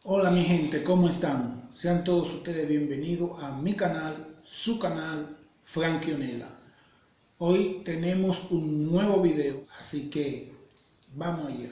Hola mi gente, ¿cómo están? Sean todos ustedes bienvenidos a mi canal, su canal, Frankionela. Hoy tenemos un nuevo video, así que vamos allá.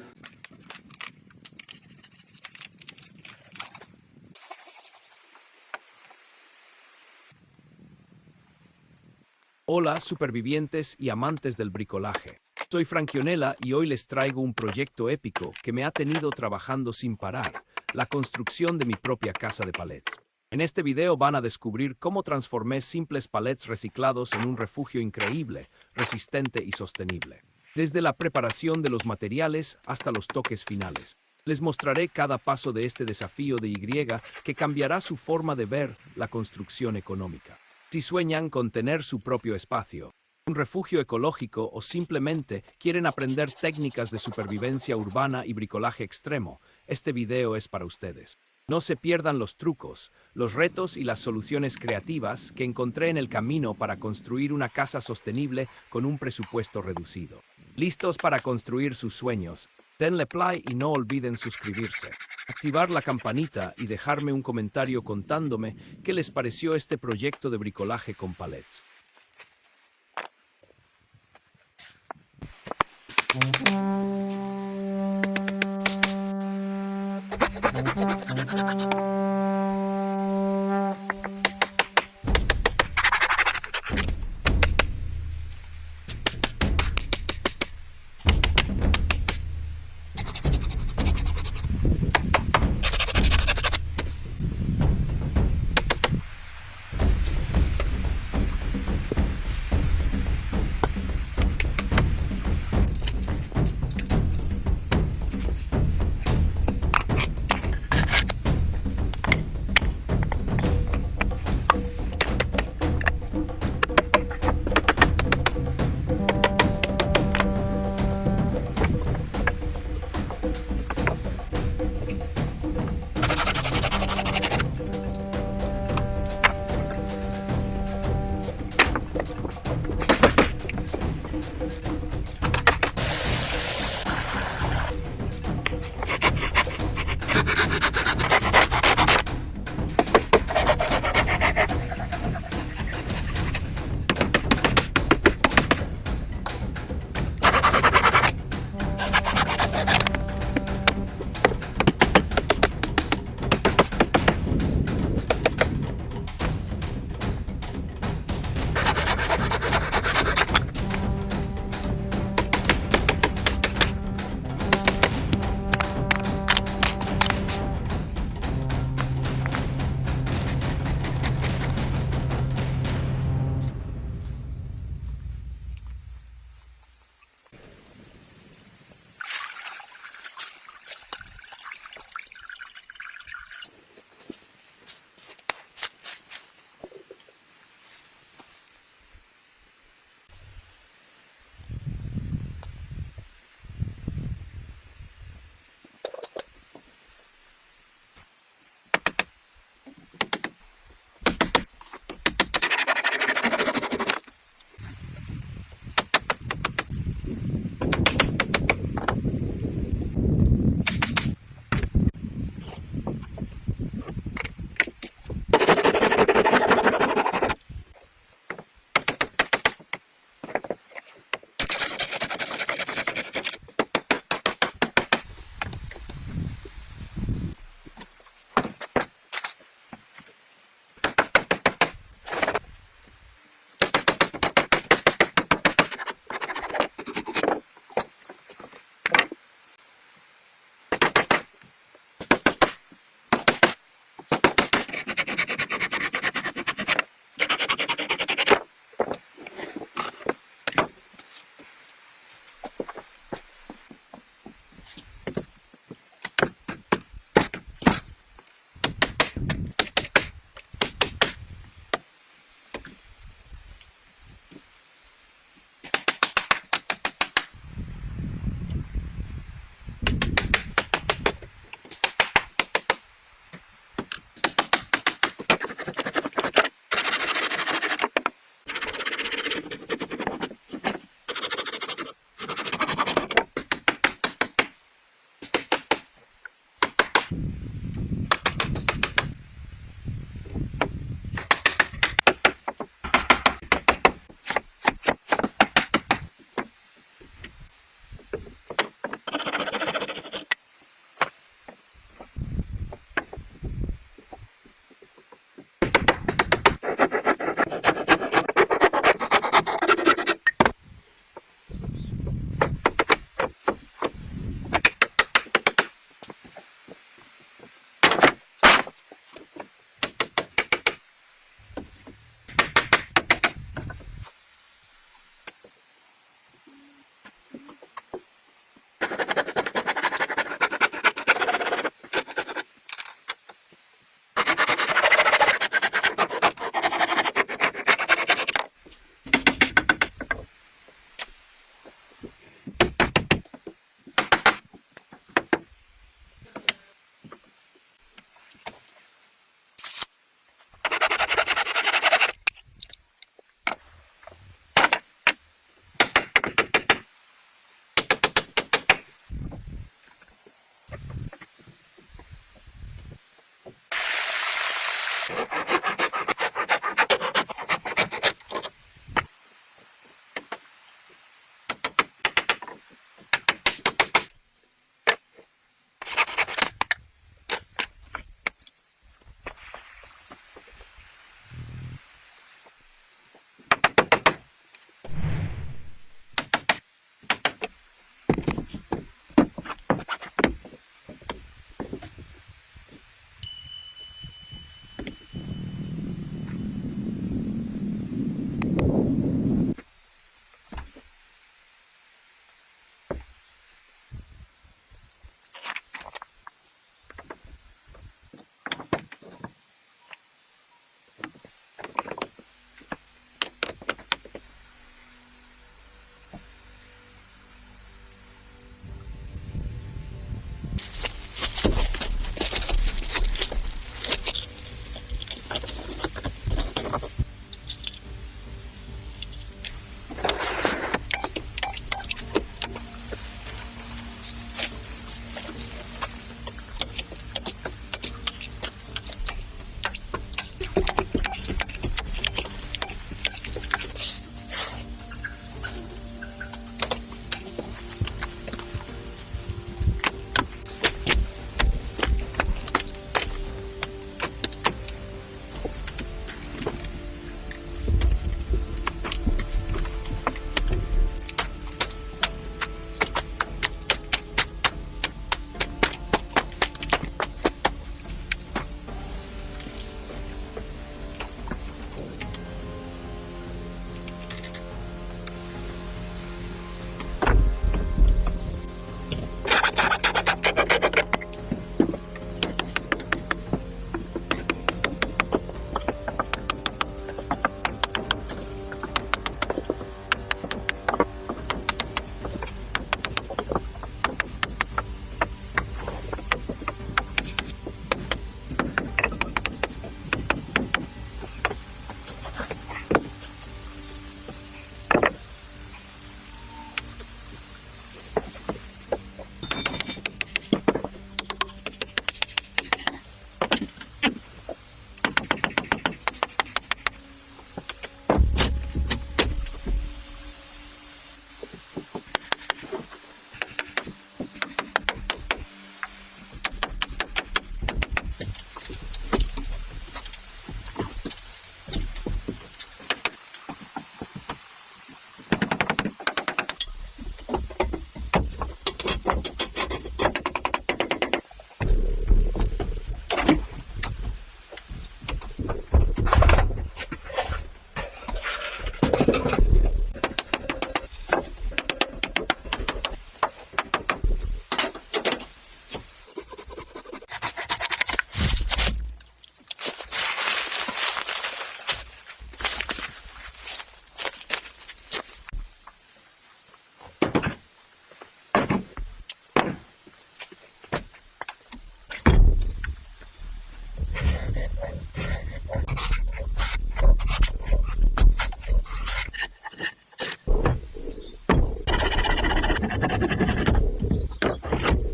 Hola, supervivientes y amantes del bricolaje. Soy Frankionela y hoy les traigo un proyecto épico que me ha tenido trabajando sin parar, la construcción de mi propia casa de palets. En este video van a descubrir cómo transformé simples palets reciclados en un refugio increíble, resistente y sostenible. Desde la preparación de los materiales hasta los toques finales. Les mostraré cada paso de este desafío de Y que cambiará su forma de ver la construcción económica. Si sueñan con tener su propio espacio, un refugio ecológico o simplemente quieren aprender técnicas de supervivencia urbana y bricolaje extremo, este video es para ustedes. No se pierdan los trucos, los retos y las soluciones creativas que encontré en el camino para construir una casa sostenible con un presupuesto reducido. ¿Listos para construir sus sueños? Denle play y no olviden suscribirse, activar la campanita y dejarme un comentario contándome qué les pareció este proyecto de bricolaje con palets.